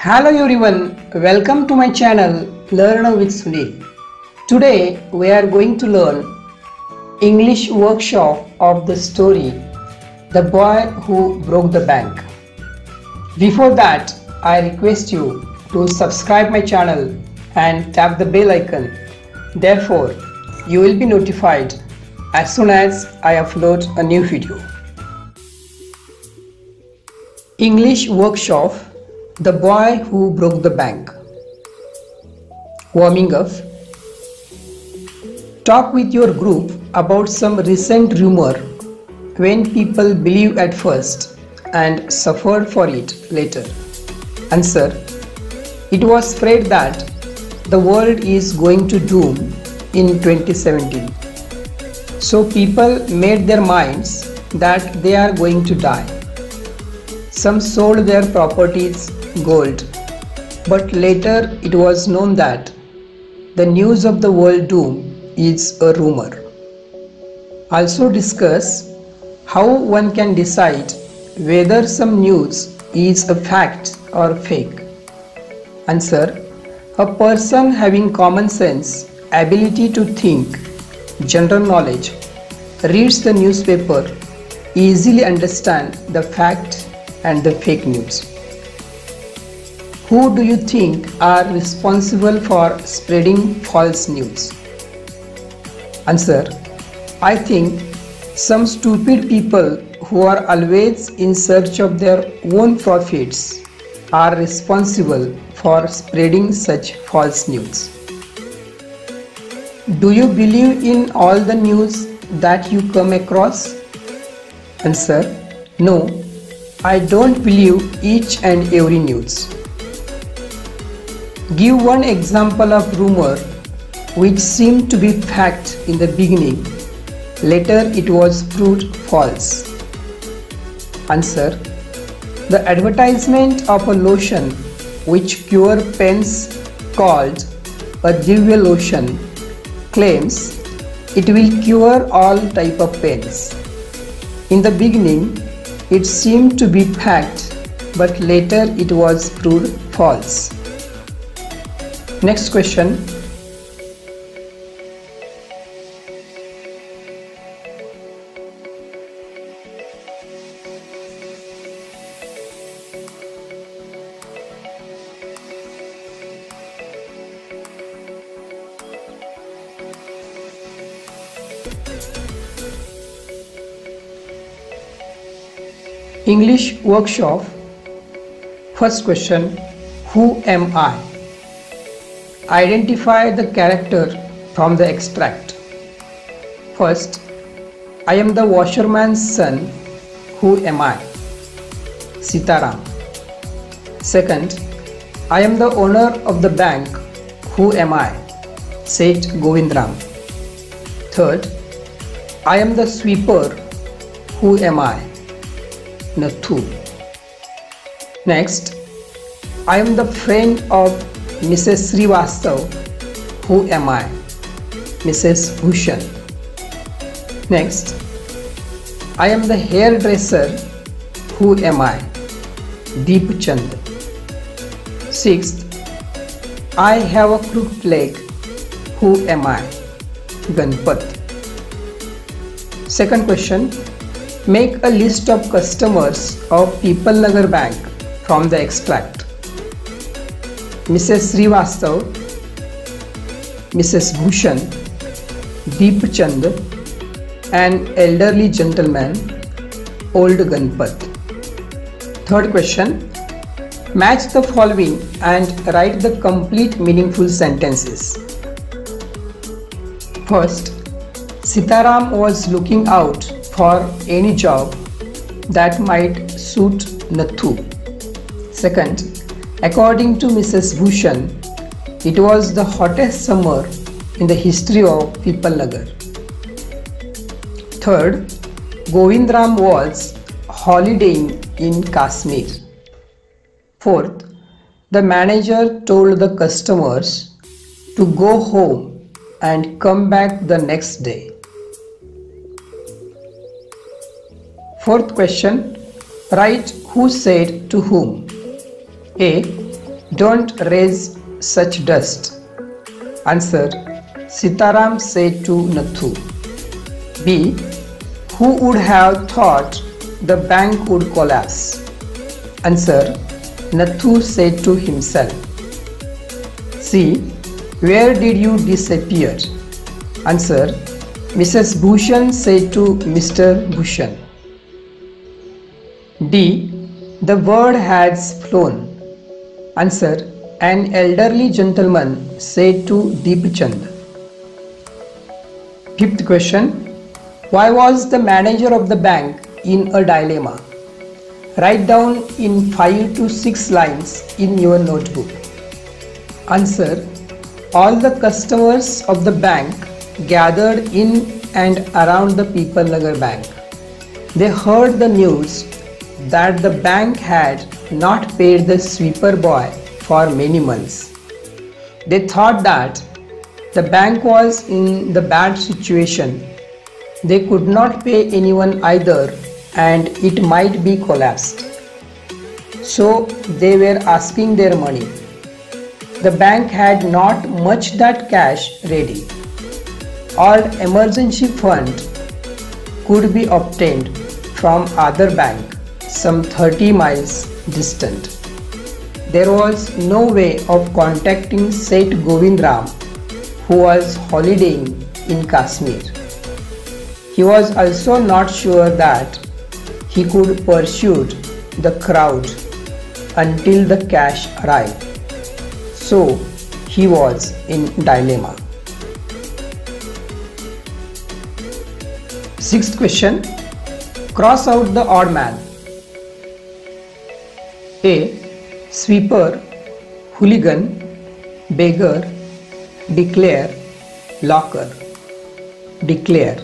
Hello everyone, welcome to my channel Learn with Sunil. Today we are going to learn English workshop of the story The Boy Who Broke the Bank. Before that, I request you to subscribe my channel and tap the bell icon. Therefore, you will be notified as soon as I upload a new video. English workshop The Boy Who Broke the Bank. Warming up. Talk with your group about some recent rumor when people believe at first and suffered for it later. Answer. It was spread that the world is going to doom in 2017. So people made their minds that they are going to die. Some sold their properties gold, but later it was known that the news of the world doom is a rumor. Also discuss how one can decide whether some news is a fact or fake. Answer. A person having common sense, ability to think, general knowledge, reads the newspaper, easily understand the fact and the fake news. Who do you think are responsible for spreading false news? Answer. I think some stupid people who are always in search of their own profits are responsible for spreading such false news. Do you believe in all the news that you come across? Answer. No, I don't believe each and every news. Give one example of rumor which seemed to be fact in the beginning. Later it was proved false. Answer. The advertisement of a lotion which cure pains called a Divya lotion claims it will cure all type of pains. In the beginning it seemed to be fact, but later it was proved false. Next question. English workshop. First question. Who am I? Identify the character from the extract. First, I am the washerman's son. Who am I? Sitaram. Second, I am the owner of the bank. Who am I? Seth Govindram. Third, I am the sweeper. Who am I? Nathu. Next, I am the friend of Mrs. Srivastav. Who am I? Mrs. Bhushan. Next, I am the hairdresser. Who am I? Deep Chand. Sixth, I have a crooked leg. Who am I? Ganpat. Second question. Make a list of customers of People Nagar Bank from the extract. Mrs. Srivastav, Mrs. Bhushan, Deep Chand, an elderly gentleman, old Ganpat. Third question. Match the following and write the complete meaningful sentences. First, Sitaram was looking out for any job that might suit Nathu. Second, according to Mrs. Bhushan, it was the hottest summer in the history of People Nagar. Third, Govindram was holidaying in Kashmir. Fourth, the manager told the customers to go home and come back the next day. Fourth question. Write who said to whom. A. Don't raise such dust. Answer. Sitaram said to Nathu. B. Who would have thought the bank would collapse? Answer. Nathu said to himself. C. Where did you disappear? Answer. Mrs. Bhushan said to Mr. Bhushan. D. The bird has flown. Answer. An elderly gentleman said to Deepchand. Fifth question. Why was the manager of the bank in a dilemma? Write down in 5 to 6 lines in your notebook. Answer. All the customers of the bank gathered in and around the People Nagar bank. They heard the news that the bank had not paid the sweeper boy for many months. They thought that the bank was in the bad situation. They could not pay anyone either and it might be collapsed. So they were asking their money. The bank had not much that cash ready. All emergency fund could be obtained from other bank some 30 miles distant. There was no way of contacting Seth Govindram, who was holidaying in Kashmir. He was also not sure that he could pursue the crowd until the cash arrived. So he was in dilemma. Sixth question. Cross out the odd man. A. Sweeper, hooligan, beggar, declare, locker. Declare.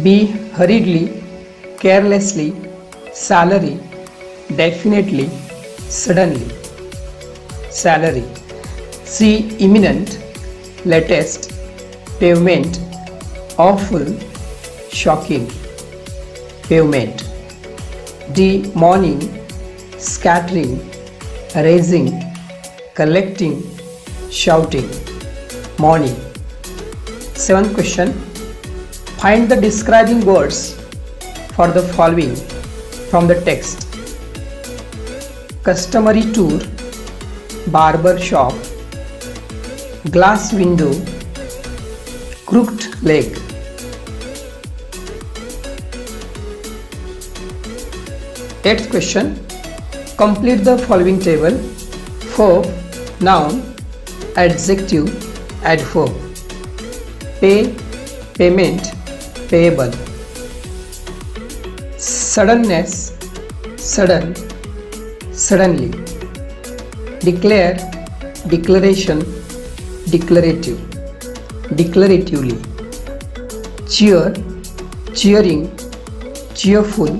B. Hurriedly, carelessly, salary, definitely, suddenly. Salary. C. Imminent, latest, pavement, awful, shocking. Pavement. D. Morning, scattering, raising, collecting, shouting. Morning. Seventh question. Find the describing words for the following from the text. Customary tour, barber shop, glass window, crooked leg. Eighth question. Complete the following table. Verb, noun, adjective, adverb. Pay, payment, payable. Suddenness, sudden, suddenly. Declare, declaration, declarative, declaratively. Cheer, cheering, cheerful,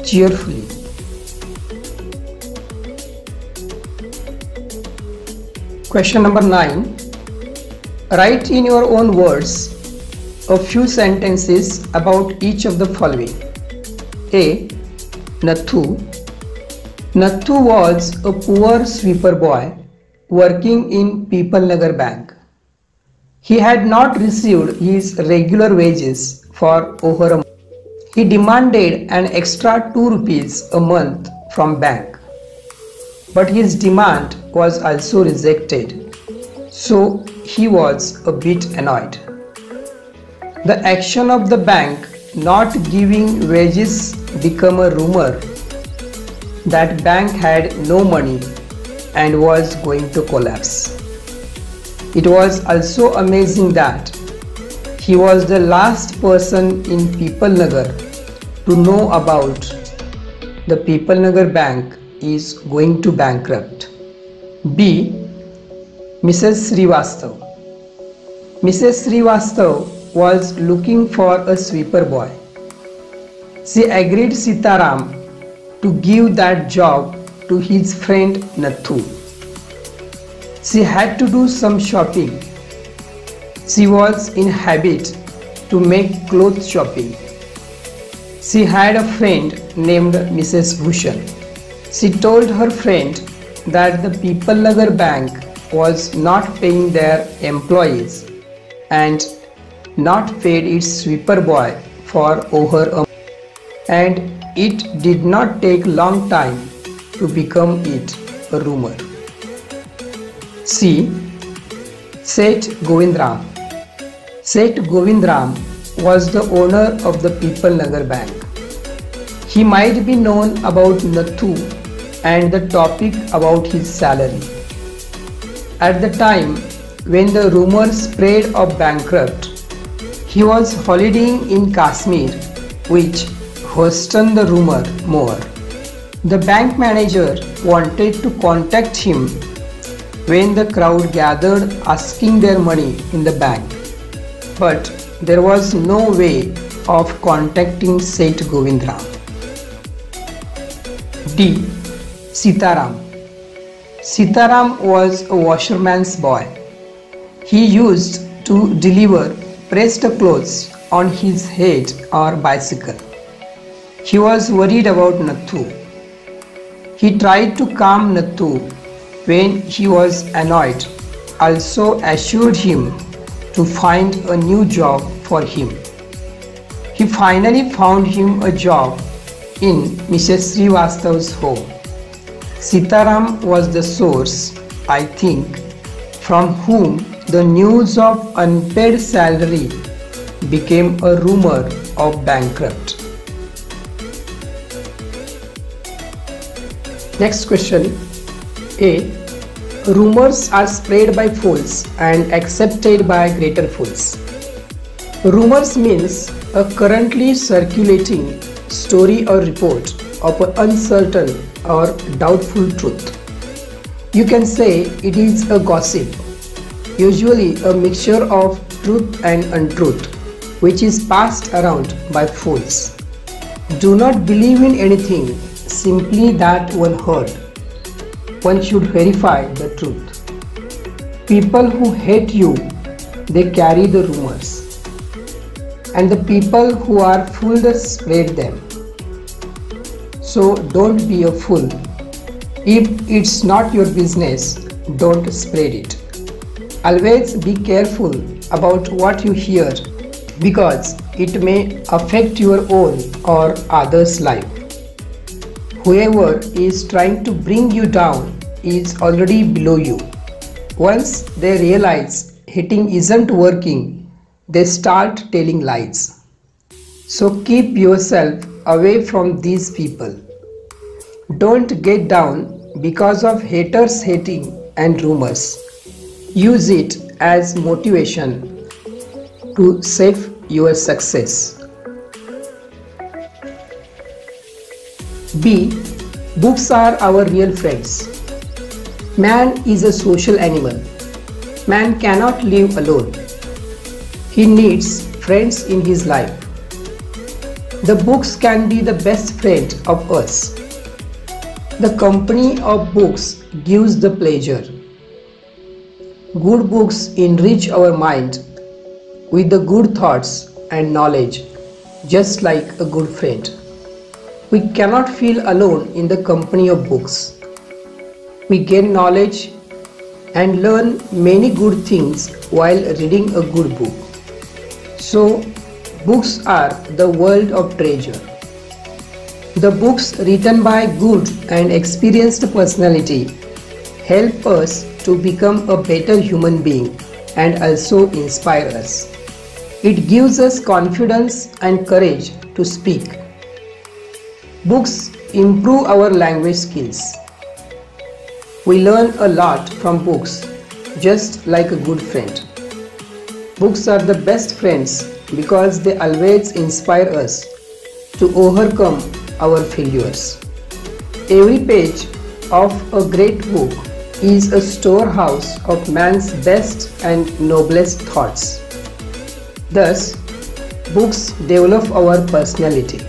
cheerfully. Question number 9. Write in your own words a few sentences about each of the following. A. Nathu. Nathu was a poor sweeper boy working in People Nagar Bank. He had not received his regular wages for over a month. He demanded an extra 2 rupees a month from bank. But his demand was also rejected, so he was a bit annoyed. The action of the bank not giving wages became a rumor that bank had no money and was going to collapse. It was also amazing that he was the last person in People Nagar to know about the People Nagar Bank is going to bankrupt. B. Mrs. Srivastav. Mrs. Srivastav was looking for a sweeper boy. She agreed Sitaram to give that job to his friend Nathu. She had to do some shopping. She was in habit to make clothes shopping. She had a friend named Mrs. Bhushan. She told her friend that the People Nagar Bank was not paying their employees and not paid its sweeper boy for over a month, and it did not take long time to become it a rumor. C. Seth Govindram. Seth Govindram was the owner of the People Nagar Bank. He might be known about Nathu and the topic about his salary. At the time when the rumor spread of bankrupt, he was holidaying in Kashmir, which hastened the rumor more. The bank manager wanted to contact him when the crowd gathered asking their money in the bank, but there was no way of contacting Seth Govindram. D. Sitaram. Sitaram was a washerman's boy. He used to deliver pressed clothes on his head or bicycle. He was worried about Nathu. He tried to calm Nathu when he was annoyed, also assured him to find a new job for him. He finally found him a job in Mrs. Srivastav's home. Sitaram was the source, I think, from whom the news of unpaid salary became a rumor of bankrupt. Next question. A. Rumors are spread by fools and accepted by greater fools. Rumors means a currently circulating story or report of an uncertain or doubtful truth. You can say it is a gossip, usually a mixture of truth and untruth, which is passed around by fools. Do not believe in anything simply that one heard. One should verify the truth. People who hate you, they carry the rumors, and the people who are fooled spread them. So don't be a fool. If it's not your business, don't spread it. Always be careful about what you hear, because it may affect your own or others' life. Whoever is trying to bring you down is already below you. Once they realize hitting isn't working, they start telling lies. So keep yourself away from these people. Don't get down because of haters hating and rumors. Use it as motivation to save your success. B. Books are our real friends. Man is a social animal. Man cannot live alone. He needs friends in his life. The books can be the best friend of us. The company of books gives the pleasure. Good books enrich our mind with the good thoughts and knowledge, just like a good friend. We cannot feel alone in the company of books. We gain knowledge and learn many good things while reading a good book. So, books are the world of treasure. The books written by good and experienced personality help us to become a better human being and also inspire us. It gives us confidence and courage to speak. Books improve our language skills. We learn a lot from books, just like a good friend. Books are the best friends because they always inspire us to overcome our failures. Every page of a great book is a storehouse of man's best and noblest thoughts. Thus, books develop our personality.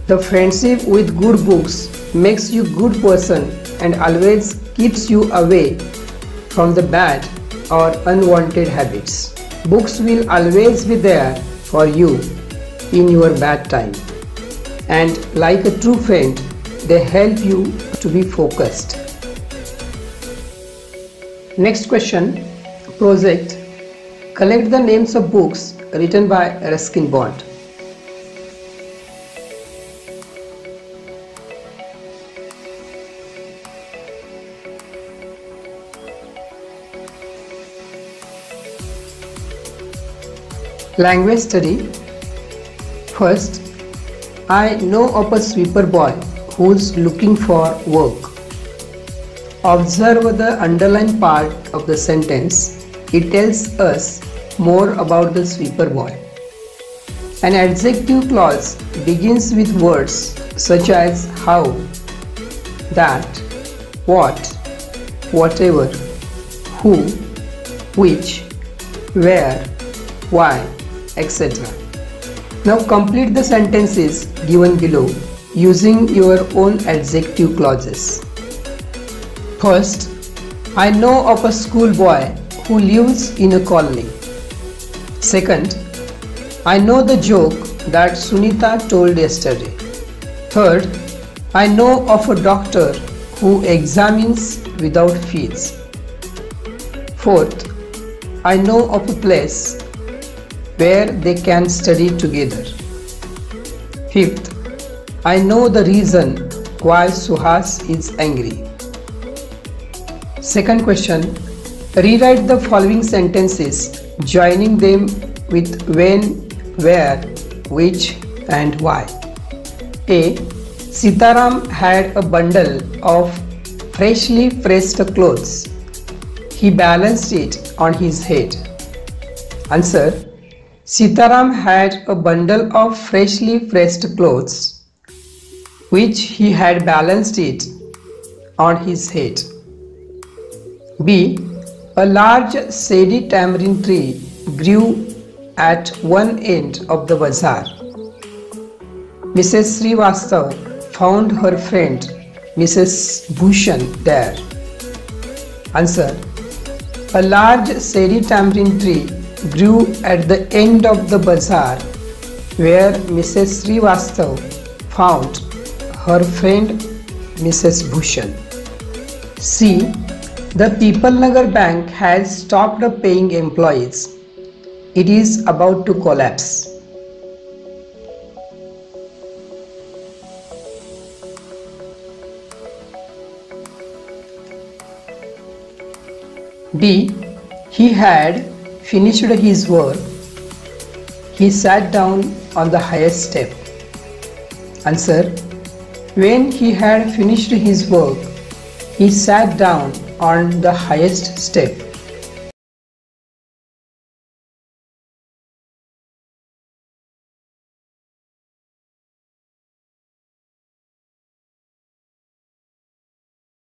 The friendship with good books makes you a good person and always keeps you away from the bad or unwanted habits. Books will always be there for you in your bad time. And like a true friend, they help you to be focused. Next question. Project. Collect the names of books written by Ruskin Bond. Language study. First, I know of a sweeper boy who's looking for work. Observe the underlined part of the sentence. It tells us more about the sweeper boy. An adjective clause begins with words such as how, that, what, whatever, who, which, where, why, etc. Now complete the sentences given below using your own adjective clauses. First, I know of a schoolboy who lives in a colony. Second, I know the joke that Sunita told yesterday. Third, I know of a doctor who examines without fees. Fourth, I know of a place where they can study together. Fifth, I know the reason why Suhas is angry. Second question, rewrite the following sentences, joining them with when, where, which and why. A. Sitaram had a bundle of freshly pressed clothes. He balanced it on his head. Answer. Sitaram had a bundle of freshly pressed clothes, which he had balanced it on his head. B. A large shady tamarind tree grew at one end of the bazaar. Mrs. Srivastav found her friend Mrs. Bhushan there. Answer. A large shady tamarind tree grew at the end of the bazaar where Mrs. Srivastav found her friend Mrs. Bhushan. C. The People Nagar Bank has stopped paying employees. It is about to collapse. D. He had finished his work. He sat down on the highest step. Answer. When he had finished his work, he sat down on the highest step.